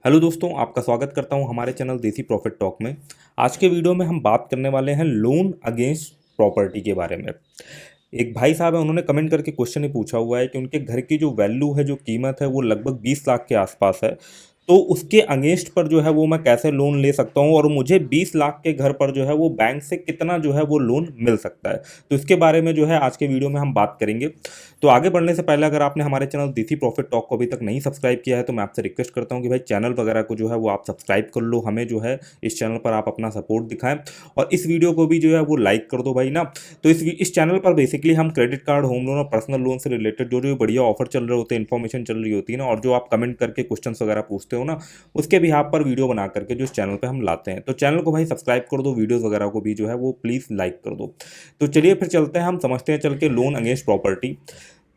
Hello दोस्तों, आपका स्वागत करता हूं हमारे चैनल देसी प्रॉफिट टॉक में। आज के वीडियो में हम बात करने वाले हैं लोन अगेंस्ट प्रॉपर्टी के बारे में। एक भाई साहब है, उन्होंने कमेंट करके क्वेश्चन ही पूछा हुआ है कि उनके घर की जो वैल्यू है, जो कीमत है, वो लगभग 20 लाख के आसपास है। तो उसके अगेंस्ट पर जो है वो मैं कैसे लोन ले सकता हूँ और मुझे 20 लाख के घर पर जो है वो बैंक से कितना जो है वो लोन मिल सकता है। तो इसके बारे में जो है आज के वीडियो में हम बात करेंगे। तो आगे बढ़ने से पहले अगर आपने हमारे चैनल देसी प्रॉफिट टॉक को अभी तक नहीं सब्सक्राइब किया है तो मैं आपसे रिक्वेस्ट करता हूँ कि भाई चैनल वगैरह को जो है वो आप सब्सक्राइब कर लो, हमें जो है इस चैनल पर आप अपना सपोर्ट दिखाएं और इस वीडियो को भी जो है वो लाइक कर दो भाई ना। तो इस चैनल पर बेसिकली हम क्रेडिट कार्ड, होम लोन और पर्सनल लोन से रिलेटेड जो जो बढ़िया ऑफर चल रहे होते हैं, इन्फॉर्मेशन चल रही होती है ना, और जो आप कमेंट करके क्वेश्चन वगैरह पूछते हो ना, उसके भी आप पर वीडियो बना करके जो इस चैनल पे हम लाते हैं। तो चैनल को भाई सब्सक्राइब कर दो, वीडियोस वगैरह को भी जो है वो प्लीज़ लाइक कर दो। तो चलिए फिर चलते हैं, हम समझते हैं चल के लोन अगेंस्ट प्रॉपर्टी।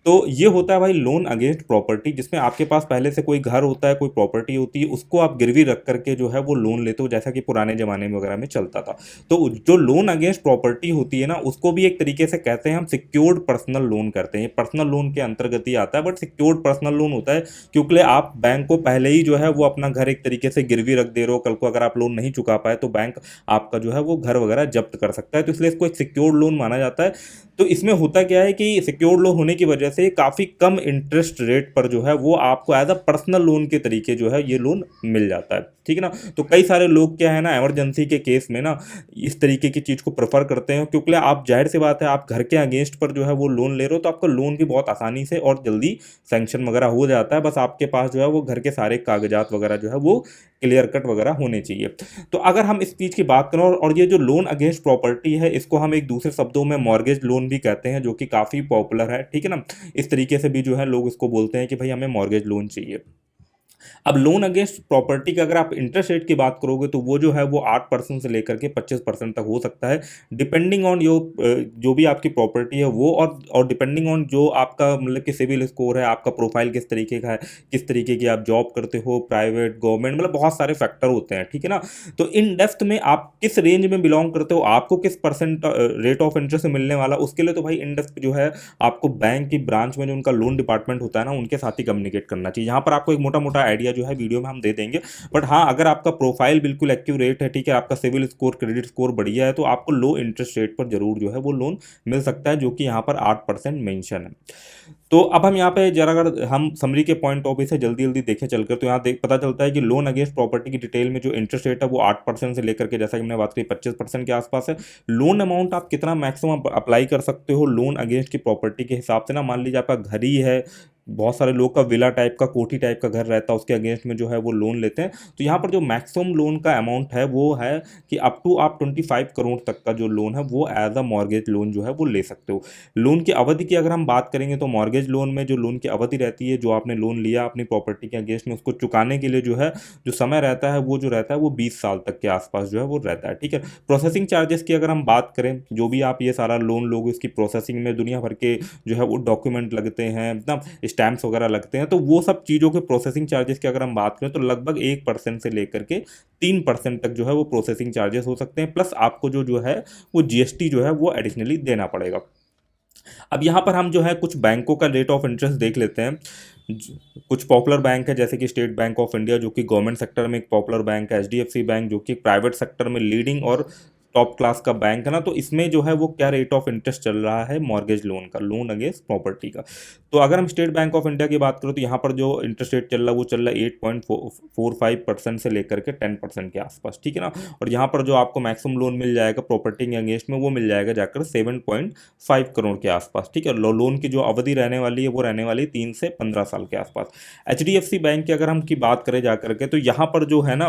तो ये होता है भाई लोन अगेंस्ट प्रॉपर्टी, जिसमें आपके पास पहले से कोई घर होता है, कोई प्रॉपर्टी होती है, उसको आप गिरवी रख करके जो है वो लोन लेते हो, जैसा कि पुराने ज़माने में वगैरह में चलता था। तो जो लोन अगेंस्ट प्रॉपर्टी होती है ना, उसको भी एक तरीके से कहते हैं हम सिक्योर्ड पर्सनल लोन करते हैं। पर्सनल लोन के अंतर्गत ही आता है, बट सिक्योर्ड पर्सनल लोन होता है क्योंकि आप बैंक को पहले ही जो है वो अपना घर एक तरीके से गिरवी रख दे रहे हो। कल को अगर आप लोन नहीं चुका पाए तो बैंक आपका जो है वो घर वगैरह जब्त कर सकता है, तो इसलिए इसको एक सिक्योर्ड लोन माना जाता है। तो इसमें होता क्या है कि सिक्योर्ड लोन होने की वजह से काफ़ी कम इंटरेस्ट रेट पर जो है वो आपको एज अ पर्सनल लोन के तरीके जो है ये लोन मिल जाता है, ठीक है ना। तो कई सारे लोग क्या है ना, इमरजेंसी के केस में ना इस तरीके की चीज़ को प्रेफर करते हैं, क्योंकि आप जाहिर सी बात है आप घर के अगेंस्ट पर जो है वो लोन ले रहे हो, तो आपका लोन भी बहुत आसानी से और जल्दी सैंक्शन वगैरह हो जाता है। बस आपके पास जो है वो घर के सारे कागजात वगैरह जो है वो क्लियर कट वगैरह होने चाहिए। तो अगर हम इस चीज़ की बात करें, और ये जो लोन अगेंस्ट प्रॉपर्टी है, इसको हम एक दूसरे शब्दों में मॉर्गेज लोन भी कहते हैं, जो कि काफ़ी पॉपुलर है, ठीक है ना। इस तरीके से भी जो है लोग इसको बोलते हैं कि भाई हमें मॉर्गेज लोन चाहिए। अब लोन अगेंस्ट प्रॉपर्टी का अगर आप इंटरेस्ट रेट की बात करोगे तो वो जो है वो 8% से लेकर के 25% तक हो सकता है, डिपेंडिंग ऑन जो भी आपकी प्रॉपर्टी है वो, और डिपेंडिंग ऑन जो आपका मतलब कि सिविल स्कोर है, आपका प्रोफाइल किस तरीके का है, किस तरीके की आप जॉब करते हो, प्राइवेट, गवर्नमेंट, मतलब बहुत सारे फैक्टर होते हैं, ठीक है ना। तो इन डेप्थ में आप किस रेंज में बिलोंग करते हो, आपको किस परसेंट रेट ऑफ इंटरेस्ट मिलने वाला, उसके लिए तो भाई इन डेप्थ जो है आपको बैंक की ब्रांच में जो उनका लोन डिपार्टमेंट होता है ना, उनके साथ ही कम्युनिकेट करना चाहिए। यहाँ पर आपको एक मोटा मोटा आइडिया जो है वीडियो में हम दे देंगे। बट हाँ, अगर आपका प्रोफाइल बिल्कुल एक्यूरेट है, ठीक है, आपका सिविल स्कोर, क्रेडिट स्कोर बढ़िया है, तो आपको लो इंटरेस्ट रेट पर जरूर जो है वो लोन मिल सकता है, जो कि यहाँ पर 8% मेंशन है। तो अब हम यहाँ पे जरा अगर हम समरी के पॉइंट ऑफ व्यू से जल्दी जल्दी देखें चलकर, तो यहाँ देख पता चलता है कि लोन अगेंस्ट प्रॉपर्टी की डिटेल में जो इंटरेस्ट रेट है वो 8% से लेकर के, जैसा कि हमने बात करी, 25% के आसपास है। लोन अमाउंट आप कितना मैक्सिमम अप्लाई कर सकते हो लोन अगेंस्ट की प्रॉपर्टी के हिसाब से ना, मान लीजिए आपका घर ही है, बहुत सारे लोग का विला टाइप का, कोठी टाइप का घर रहता है, उसके अगेंस्ट में जो है वो लोन लेते हैं। तो यहाँ पर जो मैक्सिमम लोन का अमाउंट है वो है कि अप टू आप 25 करोड़ तक का जो लोन है वो एज अ मॉर्गेज लोन जो है वो ले सकते हो। लोन की अवधि की अगर हम बात करेंगे तो मॉर्गेज लोन में जो लोन की अवधि रहती है, जो आपने लोन लिया अपनी प्रॉपर्टी के अगेंस्ट में, उसको चुकाने के लिए जो है जो समय रहता है वो जो रहता है वो 20 साल तक के आसपास जो है वो रहता है, ठीक है। प्रोसेसिंग चार्जेस की अगर हम बात करें, जो भी आप ये सारा लोन लोगे उसकी प्रोसेसिंग में दुनिया भर के जो है वो डॉक्यूमेंट लगते हैं ना, स्टैम्प्स वगैरह लगते हैं, तो वो सब चीज़ों के प्रोसेसिंग चार्जेस की अगर हम बात करें तो लगभग 1% से लेकर के 3% तक जो है वो प्रोसेसिंग चार्जेस हो सकते हैं। प्लस आपको जो जो है वो जीएसटी जो है वो एडिशनली देना पड़ेगा। अब यहाँ पर हम जो है कुछ बैंकों का रेट ऑफ इंटरेस्ट देख लेते हैं। कुछ पॉपुलर बैंक है, जैसे कि स्टेट बैंक ऑफ इंडिया, जो कि गवर्नमेंट सेक्टर में एक पॉपुलर बैंक है, एचडीएफसी बैंक, जो कि प्राइवेट सेक्टर में लीडिंग और टॉप क्लास का बैंक है ना। तो इसमें जो है वो क्या रेट ऑफ इंटरेस्ट चल रहा है मॉर्गेज लोन का, लोन अगेंस्ट प्रॉपर्टी का। तो अगर हम स्टेट बैंक ऑफ इंडिया की बात करें तो यहाँ पर जो इंटरेस्ट रेट चल रहा है वो चल रहा है 8.45% से लेकर के 10% के आसपास, ठीक है ना। और यहाँ पर जो आपको मैक्सिमम लोन मिल जाएगा प्रॉपर्टी के अगेंस्ट में, वो मिल जाएगा जाकर 7.5 करोड़ के आसपास, ठीक है। लोन की जो अवधि रहने वाली है वो रहने वाली है 3 से 15 साल के आसपास। एचडीएफसी बैंक की अगर हम की बात करें जाकर के, तो यहाँ पर जो है ना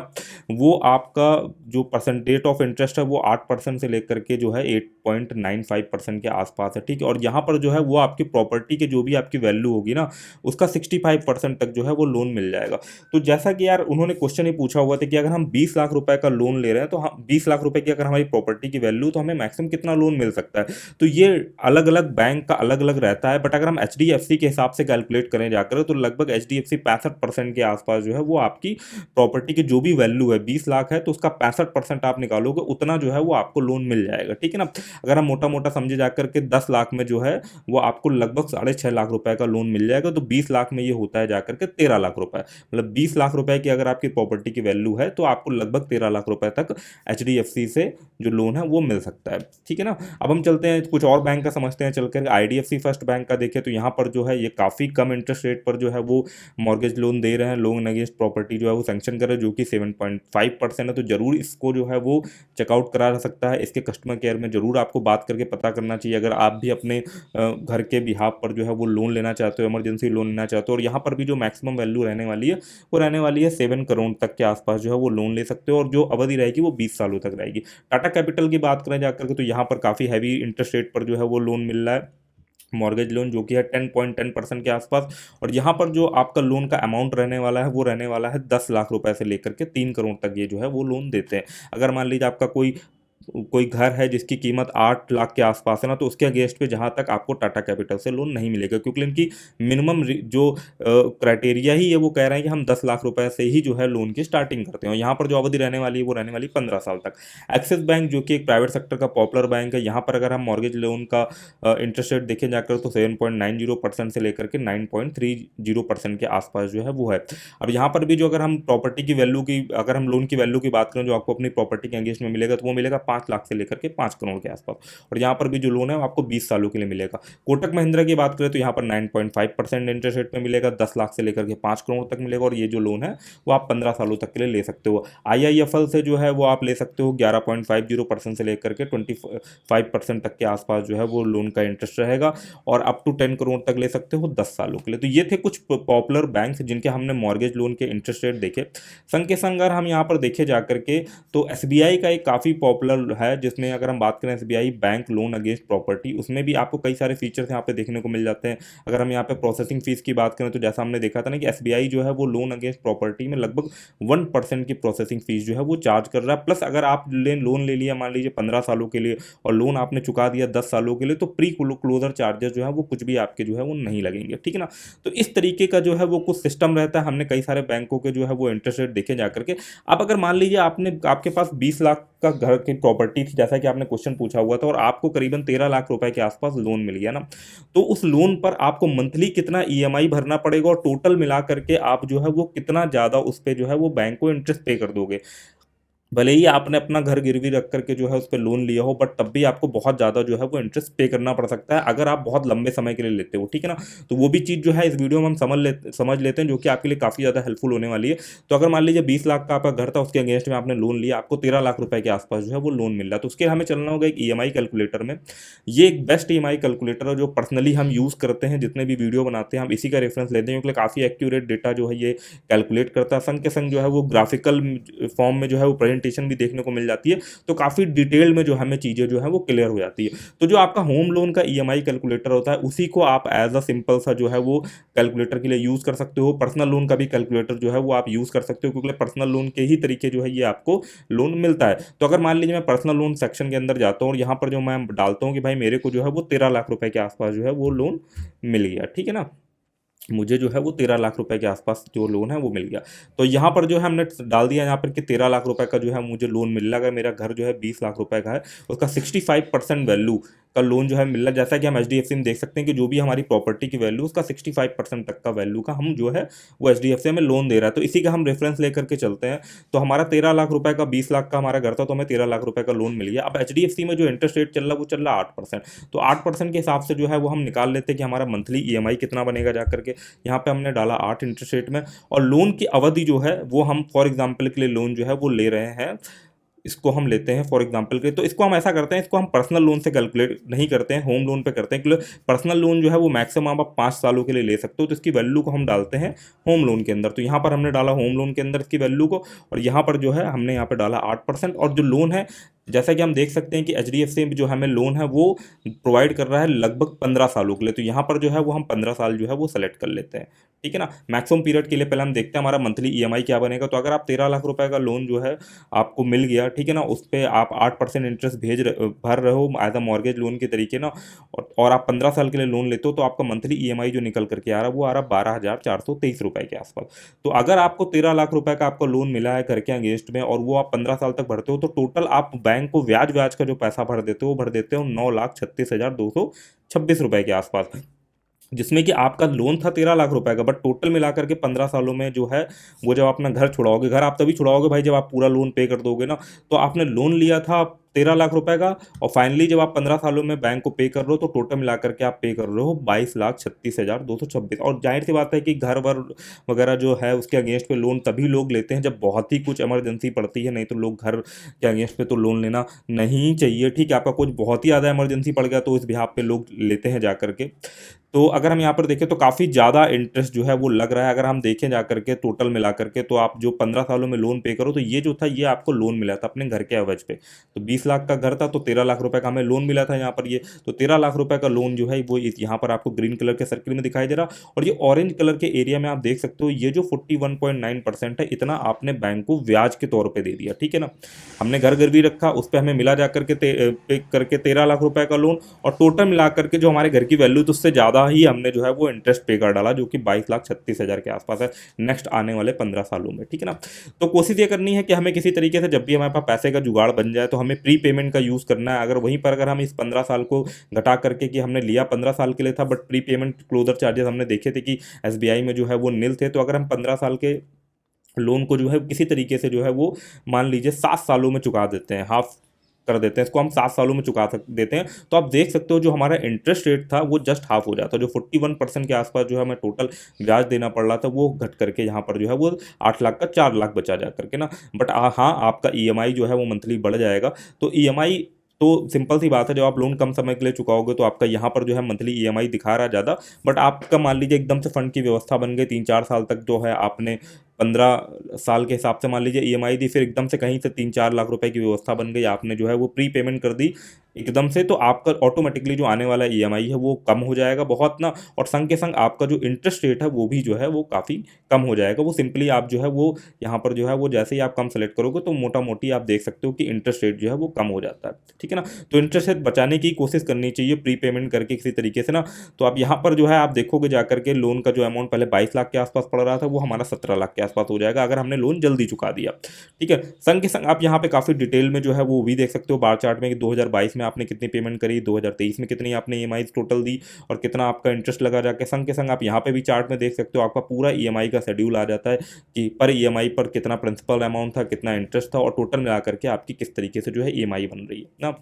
वो आपका जो परसेंटेज ऑफ इंटरेस्ट है वो 8% से लेकर के जो है 8.95% के आसपास है, ठीक है। और यहाँ पर जो है वो आपकी प्रॉपर्टी के जो भी आपकी वैल्यू होगी ना, उसका 65% तक जो है वो लोन मिल जाएगा। तो जैसा कि यार उन्होंने क्वेश्चन ही पूछा हुआ था कि अगर हम 20 लाख रुपए का लोन ले रहे हैं, तो हम 20 लाख रुपए की अगर हमारी प्रॉपर्टी की वैल्यू, तो हमें मैक्सिमम कितना लोन मिल सकता है। तो ये अलग अलग बैंक का अलग अलग रहता है, बट अगर हम एचडीएफसी के हिसाब से कैलकुलेट करें जाकर, तो लगभग एचडीएफसी 65% के आसपास जो है वो आपकी प्रॉपर्टी की जो भी वैल्यू है, 20 लाख है, तो उसका 65% आप निकालोगे, उतना जो है वो आपको लोन मिल जाएगा, ठीक है ना। अगर हम मोटा मोटा समझे जाकर के 10 लाख में जो है वो आपको लगभग 6.5 लाख रुपए का लोन मिल जाएगा। तो 20 लाख में ये होता है जाकर के 13 लाख रुपए, मतलब 20 लाख रुपए की अगर आपकी प्रॉपर्टी की वैल्यू है तो आपको लगभग 13 लाख रुपए तक HDFC से जो लोन है वो मिल सकता है, ठीक है ना। अब हम चलते हैं कुछ और बैंक का समझते हैं चलकर। IDFC फर्स्ट बैंक का देखें तो यहाँ पर जो है ये काफ़ी कम इंटरेस्ट रेट पर जो है वो मॉर्गेज लोन दे रहे हैं, लोन अगेंस्ट प्रॉपर्टी जो है वो सैंक्शन कर रहे हैं, जो कि 7.5% है। तो जरूर इसको जो है वो चेकआउट करा सकता है। इसके कस्टमर केयर में जरूर आपको बात करके पता करना चाहिए अगर आप भी अपने घर के बिहाफ पर जो है वो लोन लेना चाहते हो, इमरजेंसी लोन लेना चाहते हो। और यहाँ पर भी जो मैक्सिमम वैल्यू रहने वाली है वो रहने वाली है 7 करोड़ तक के आसपास जो है वो लोन ले सकते हो, और जो अवधि रहेगी वो 20 सालों तक रहेगी। टाटा कैपिटल की बात करें जाकर के तो यहाँ पर काफ़ी हैवी इंटरेस्ट रेट पर जो है वो लोन मिल रहा है, मॉर्गेज लोन, जो कि है 10.10% के आसपास। और यहाँ पर जो आपका लोन का अमाउंट रहने वाला है वो रहने वाला है 10 लाख रुपए से लेकर के 3 करोड़ तक ये जो है वो लोन देते हैं। अगर मान लीजिए आपका कोई कोई घर है जिसकी कीमत 8 लाख के आसपास है ना, तो उसके अगेंस्ट पे जहाँ तक आपको टाटा कैपिटल से लोन नहीं मिलेगा, क्योंकि इनकी मिनिमम जो क्राइटेरिया ही है वो कह रहे हैं कि हम 10 लाख रुपए से ही जो है लोन की स्टार्टिंग करते हैं। यहाँ पर जो अवधि रहने वाली है वो रहने वाली 15 साल तक। एक्सिस बैंक जो कि एक प्राइवेट सेक्टर का पॉपुलर बैंक है, यहाँ पर अगर हम मॉर्गेज लोन का इंटरेस्ट रेट देखें जाकर तो 7.90% से लेकर के 9.30% के आसपास जो है वो है। अब यहाँ पर भी जो अगर हम प्रॉपर्टी की वैल्यू की, अगर हम लोन की वैल्यू की बात करें जो आपको अपनी प्रॉपर्टी के अगेंस्ट में मिलेगा तो वो मिलेगा 5 लाख से लेकर के 5 करोड़ के आसपास। और यहाँ पर भी जो लोन है वो आपको 20 सालों के लिए मिलेगा। कोटक महिंद्रा की बात करें तो यहाँ पर 9.5% इंटरेस्ट रेट पे मिलेगा, 10 लाख से लेकर के 5 करोड़ तक मिलेगा। और ये जो लोन है वो आप 15 सालों तक के लिए ले सकते हो। IIFL से जो है वो आप ले सकते हो 11.50% से लेकर के 25% तक के आसपास जो है वो लोन का इंटरेस्ट रहेगा, और अप टू 10 करोड़ तक ले सकते हो 10 सालों के लिए। तो ये थे कुछ पॉपुलर बैंक जिनके हमने मॉर्गेज लोन के इंटरेस्ट रेट देखे। संग के संग अगर हम यहाँ पर देखे जाकर के तो SBI का एक काफ़ी पॉपुलर है, जिसमें अगर हम बात करें SBI bank loan against property, उसमें भी आपको कई सारे फीचर्स यहाँ पे देखने को मिल जाते हैं। अगर हम यहाँ पे प्रोसेसिंग फीस की बात करें तो जैसा हमने देखा था ना कि SBI जो है वो लोन अगेंस्ट प्रॉपर्टी में लगभग 1% की प्रोसेसिंग फीस जो है वो चार्ज कर रहा है। प्लस अगर आप लोन ले लिया मान लीजिए 15 सालों के लिए और लोन आपने चुका दिया 10 सालों के लिए, तो प्री क्लोजर चार्जेस जो है वो कुछ भी आपके जो है वो नहीं लगेंगे, ठीक है ना। तो इस तरीके का जो है वो कुछ सिस्टम रहता है। हमने कई सारे बैंकों के जो है वो इंटरेस्ट रेट देखे जा करके। अब अगर मान लीजिए आपके पास 20 लाख का घर की प्रॉपर्टी थी, जैसा कि आपने क्वेश्चन पूछा हुआ था, और आपको करीबन 13 लाख रुपए के आसपास लोन मिल गया ना, तो उस लोन पर आपको मंथली कितना EMI भरना पड़ेगा और टोटल मिला करके आप जो है वो कितना ज़्यादा उस पर जो है वो बैंक को इंटरेस्ट पे कर दोगे। भले ही आपने अपना घर गिरवी रख करके जो है उस पर लोन लिया हो, बट तब भी आपको बहुत ज़्यादा जो है वो इंटरेस्ट पे करना पड़ सकता है अगर आप बहुत लंबे समय के लिए लेते हो, ठीक है ना। तो वो भी चीज़ जो है इस वीडियो में हम समझ लेते हैं, जो कि आपके लिए काफ़ी ज़्यादा हेल्पफुल होने वाली है। तो अगर मान लीजिए 20 लाख का आपका घर था, उसके अगेंस्ट में आपने लोन लिया, आपको 13 लाख रुपए के आसपास जो है वो लोन मिल रहा है, तो उसके हमें चलना होगा एक EMI कैलकुलेटर में। ये एक बेस्ट EMI कैलकुलेटर है जो पर्सनली हम यूज़ करते हैं, जितने भी वीडियो बनाते हैं हम इसी का रेफरेंस लेते हैं, क्योंकि काफ़ी एक्यूरेट डेटा जो है ये कैलकुलेट करता है। संग के संग जो है वो ग्राफिकल फॉर्म में जो है वो प्रेजेंटेशन भी देखने को मिल जाती है, तो काफ़ी डिटेल में जो हमें चीज़ें जो है वो क्लियर हो जाती है। तो जो आपका होम लोन का EMI कैलकुलेटर होता है उसी को आप एज अ सिंपल सा जो है वो कैलकुलेटर के लिए यूज़ कर सकते हो। पर्सनल लोन का भी कैलकुलेटर जो है वो आप यूज़ कर सकते हो, क्योंकि पर्सनल लोन के ही तरीके जो है ये आपको लोन मिलता है। तो अगर मान लीजिए मैं पर्सनल लोन सेक्शन के अंदर जाता हूँ और यहाँ पर जो मैं डालता हूँ कि भाई मेरे को जो है वो 13 लाख रुपए के आसपास जो है वो लोन मिल गया, ठीक है ना, मुझे जो है वो 13 लाख रुपए के आसपास जो लोन है वो मिल गया। तो यहाँ पर जो है हमने डाल दिया यहाँ पर कि 13 लाख रुपए का जो है मुझे लोन मिल रहा है। अगर मेरा घर जो है 20 लाख रुपए का है, उसका 65% वैल्यू का लोन जो है मिल रहा है। जैसा कि हम HDFC में देख सकते हैं कि जो भी हमारी प्रॉपर्टी की वैल्यू उसका 65% तक का वैल्यू का हम जो है वो HDFC में लोन दे रहा है। तो इसी का हम रेफरेंस लेकर के चलते हैं। तो हमारा 13 लाख रुपए का 20 लाख का हमारा घर था, तो हमें 13 लाख रुपए का लोन मिल गया। अब HDFC में जो इंटरेस्ट रेट चल रहा है वो चल रहा है 8%। तो 8% के हिसाब से जो है वो हम निकाल लेते हैं कि हमारा मंथली EMI कितना बनेगा जाकर के। यहाँ पे हमने डाला 8 इंटरेस्ट रेट में, और लोन की अवधि जो है वो हम फॉर एग्जांपल के लिए लोन जो है वो ले रहे हैं, इसको हम लेते हैं फॉर एग्जांपल के। तो इसको हम ऐसा करते हैं, इसको हम पर्सनल लोन से कैलकुलेट नहीं करते हैं, होम लोन पे करते हैं, क्योंकि पर्सनल लोन जो है वो मैक्सिमम आप 5 सालों के लिए ले सकते हो। तो इसकी वैल्यू को हम डालते हैं होम लोन के अंदर। तो यहाँ पर हमने डाला होम लोन के अंदर इसकी वैल्यू को, और यहाँ पर जो है हमने यहाँ पर डाला 8%। और जो लोन है जैसा कि हम देख सकते हैं कि HDFC में जो हमें लोन है वो प्रोवाइड कर रहा है लगभग 15 सालों के लिए। तो यहाँ पर जो है वो हम 15 साल जो है वो सेलेक्ट कर लेते हैं, ठीक है ना। मैक्सिमम पीरियड के लिए पहले हम देखते हैं हमारा मंथली EMI क्या बनेगा। तो अगर आप 13 लाख रुपए का लोन जो है आपको मिल गया, ठीक है ना, उस पर आप 8% इंटरेस्ट भर रहे हो एज अ मॉर्गेज लोन के तरीके ना, और आप 15 साल के लिए लोन लेते हो, तो आपका मंथली EMI जो निकल करके आ रहा है वो आ रहा है 12,423 रुपए के आसपास। तो अगर आपको 13 लाख रुपए का आपका लोन मिला है घर के अगेंस्ट में और वो आप 15 साल तक भरते हो, तो टोटल आप बैंक को ब्याज का जो पैसा भर देते हो वो भर देते हो 9,36,226 रुपए के आसपास, जिसमें कि आपका लोन था 13 लाख रुपए का, बट टोटल मिलाकर के 15 सालों में जो है वो जब अपना घर छुड़ाओगे, घर आप तभी छुड़ाओगे भाई जब आप पूरा लोन पे कर दोगे ना। तो आपने लोन लिया था 13 लाख रुपए का, और फाइनली जब आप 15 सालों में बैंक को पे कर रहे हो तो टोटल मिलाकर के आप पे कर रहे हो 22,36,226। और जाहिर सी बात है कि घर वर वगैरह जो है उसके अगेंस्ट पे लोन तभी लोग लेते हैं जब बहुत ही कुछ इमरजेंसी पड़ती है, नहीं तो लोग घर के अगेंस्ट पे तो लोन लेना नहीं चाहिए। ठीक है, आपका कुछ बहुत ही ज़्यादा इमरजेंसी पड़ गया तो इस बिहाफ पे लोग लेते हैं जा करके। तो अगर हम यहाँ पर देखें तो काफ़ी ज़्यादा इंटरेस्ट जो है वो लग रहा है। अगर हम देखें जा करके टोटल मिला करके, तो आप जो 15 सालों में लोन पे करो तो ये जो था ये आपको लोन मिला था अपने घर के एवरेज पे। तो 20 लाख का घर था तो 13 लाख रुपए का हमें लोन मिला था यहाँ पर ये। तो 13 लाख रुपए का लोन जो है वो यहाँ पर आपको ग्रीन कलर के सर्किल में दिखाई दे रहा। और ये ऑरेंज कलर के एरिया में आप देख सकते हो ये जो 41.9% है, इतना आपने बैंक को ब्याज के तौर पर दे दिया। ठीक है ना, हमने घर गिरवी रखा, उस पर हमें मिला जा करके पे करके 13 लाख रुपए का लोन, और टोटल मिला करके जो हमारे घर की वैल्यू तो उससे ज़्यादा ही हमने जो है वो इंटरेस्ट पे कर डाला, जो कि 22,36,000 के आसपास है नेक्स्ट आने वाले 15 सालों में। ठीक है ना, तो कोशिश ये करनी है कि हमें किसी तरीके से जब भी हमारे पास पैसे का जुगाड़ बन जाए तो हमें प्री पेमेंट का यूज़ करना है। अगर वहीं पर अगर हम इस 15 साल को घटा करके, कि हमने लिया 15 साल के लिए था but prepayment closure charges हमने देखे थे कि एसबीआई में जो है वो नील थे, तो अगर हम 15 साल के लोन को जो है किसी तरीके से जो है वो मान लीजिए 7 सालों में चुका देते हैं, हाफ कर देते हैं इसको हम, 7 सालों में चुका देते हैं, तो आप देख सकते हो जो हमारा इंटरेस्ट रेट था वो जस्ट हाफ हो जाता है। जो 41% के आसपास जो है हमें टोटल ब्याज देना पड़ रहा था वो घट करके यहाँ पर जो है वो 8 लाख का 4 लाख बचा जा करके ना। बट हाँ, आपका ईएमआई जो है वो मंथली बढ़ जाएगा। तो ईएमआई तो सिंपल सी बात है, जब आप लोन कम समय के लिए चुकाओगे तो आपका यहाँ पर जो है मंथली ईएमआई दिखा रहा है ज़्यादा। बट आपका मान लीजिए एकदम से फंड की व्यवस्था बन गई, 3-4 साल तक जो है आपने 15 साल के हिसाब से मान लीजिए ईएमआई दी, फिर एकदम से कहीं से 3-4 लाख रुपए की व्यवस्था बन गई, आपने जो है वो प्री पेमेंट कर दी एकदम से, तो आपका ऑटोमेटिकली जो आने वाला ईएमआई है वो कम हो जाएगा बहुत ना। और संग के संग आपका जो इंटरेस्ट रेट है वो भी जो है वो काफ़ी कम हो जाएगा। वो सिंपली आप जो है वो यहाँ पर जो है वो जैसे ही आप कम सेलेक्ट करोगे तो मोटा मोटी आप देख सकते हो कि इंटरेस्ट रेट जो है वो कम हो जाता है। ठीक है ना, तो इंटरेस्ट रेट बचाने की कोशिश करनी चाहिए प्री पेमेंट करके किसी तरीके से ना। तो आप यहाँ पर जो है आप देखोगे जाकर के लोन का जो अमाउंट पहले 22 लाख के आसपास पड़ रहा था वो हमारा 17 लाख के आसपास हो जाएगा अगर हमने लोन जल्दी चुका दिया। ठीक है, संग के संग आप यहाँ पे काफ़ी डिटेल में जो है वो भी देख सकते हो बार चार्ट में कि 2022 में आपने कितनी पेमेंट करी, 2023 में कितनी आपने ईएमआई टोटल दी और कितना आपका इंटरेस्ट लगा जाके। संग के संग आप यहाँ पे भी चार्ट में देख सकते हो आपका पूरा ईएमआई का शेड्यूल आ जाता है कि पर ईएमआई पर कितना प्रिंसिपल अमाउंट था, कितना इंटरेस्ट था, और टोटल मिला करके आपकी किस तरीके से जो है ईएमआई बन रही है ना,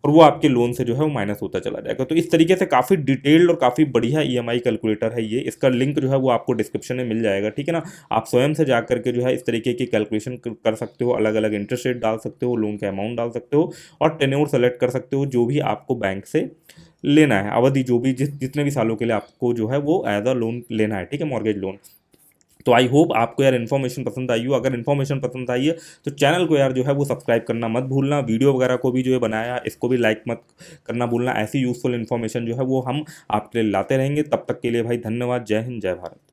और वो आपके लोन से जो है वो माइनस होता चला जाएगा। तो इस तरीके से काफ़ी डिटेल्ड और काफ़ी बढ़िया ईएमआई कैलकुलेटर है ये। इसका लिंक जो है वो आपको डिस्क्रिप्शन में मिल जाएगा। ठीक है ना, आप स्वयं से जा करके जो है इस तरीके की कैलकुलेशन कर सकते हो, अलग अलग इंटरेस्ट रेट डाल सकते हो, लोन का अमाउंट डाल सकते हो, और टेन्योर सेलेक्ट कर सकते हो जो भी आपको बैंक से लेना है, अवधि जो भी जितने भी सालों के लिए आपको जो है वो एज अ लोन लेना है। ठीक है, मॉर्गेज लोन। तो आई होप आपको यार इन्फॉर्मेशन पसंद आई हो। अगर इन्फॉर्मेशन पसंद आई है तो चैनल को यार जो है वो सब्सक्राइब करना मत भूलना। वीडियो वगैरह को भी जो है बनाया इसको भी लाइक मत करना भूलना। ऐसी यूजफुल इन्फॉर्मेशन जो है वो हम आपके लिए लाते रहेंगे। तब तक के लिए भाई धन्यवाद। जय हिंद, जय भारत।